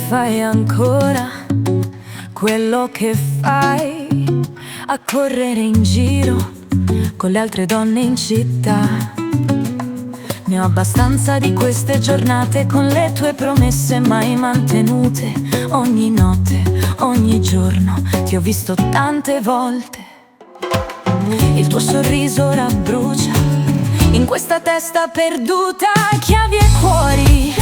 fai ancora quello che fai, a correre in giro con le altre donne in città. Ne ho abbastanza di queste giornate con le tue promesse mai mantenute. Ogni notte, ogni giorno ti ho visto tante volte. Il tuo sorriso ora brucia in questa testa perduta. Chiavi e cuori,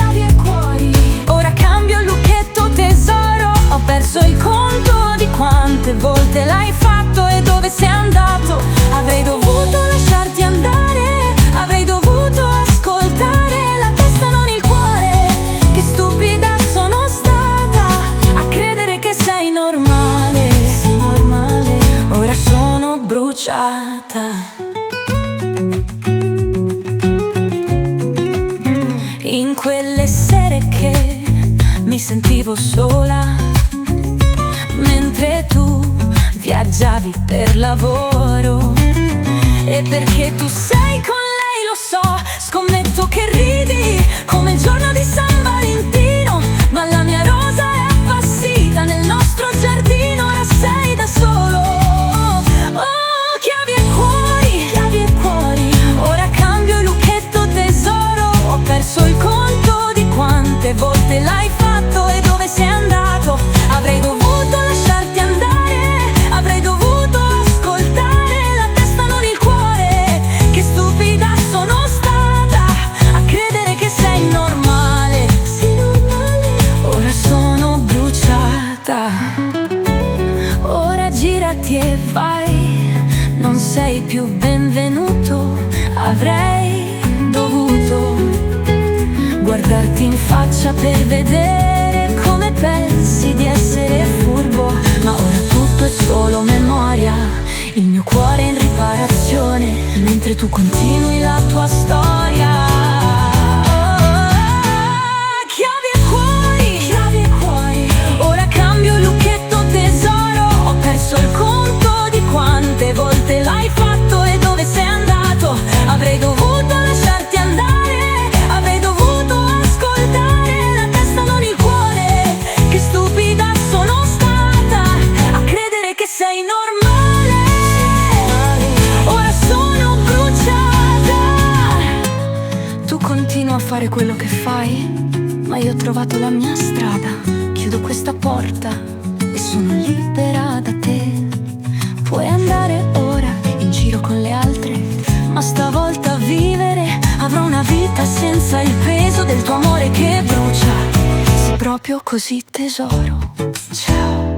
ora cambio il lucchetto tesoro. Ho perso il conto di quante volte l'hai fatto e dove sei andato. Avrei dovuto lasciarti andare, avrei dovuto ascoltare la testa, non il cuore. Che stupida sono stata a credere che sei normale. Ora sono bruciata. In quelle sere che mi sentivo sola, mentre tu viaggiavi per lavoro. E perché tu sei con lei lo so, scommetto che ridi come il giorno di San Valentino. Ma la mia rosa è appassita nel nostro giardino, ora sei da solo. Oh, chiavi e cuori, ora cambio il lucchetto tesoro. Ho perso il conto di quante volte l'hai fatto e dove sei andato. Avrei dovuto lasciarti andare, avrei dovuto ascoltare la testa, non il cuore. Che stupida sono stata a credere che sei normale. Sei normale. Ora sono bruciata. Ora girati e vai, non sei più benvenuto. Avrei dovuto guardarti in faccia per vedere come pensi di essere furbo. Ma ora tutto è solo memoria, il mio cuore è in riparazione, mentre tu continui la tua storia. Chiavi e cuori, ora cambio il lucchetto tesoro. Ho perso il conto di quante volte l'hai fatto e dove sei andato. Avrei dovuto lasciarti andare, avrei dovuto ascoltare la testa, non il cuore. Che stupida sono stata a credere che sei normale. Ora sono bruciata. Tu continua a fare quello che fai, ma io ho trovato la mia strada. Chiudo questa porta e sono libera da te. Puoi andare ora in giro con le altre, ma stavolta a vivere avrò una vita senza il peso del tuo amore che brucia. Sei proprio così tesoro. Ciao.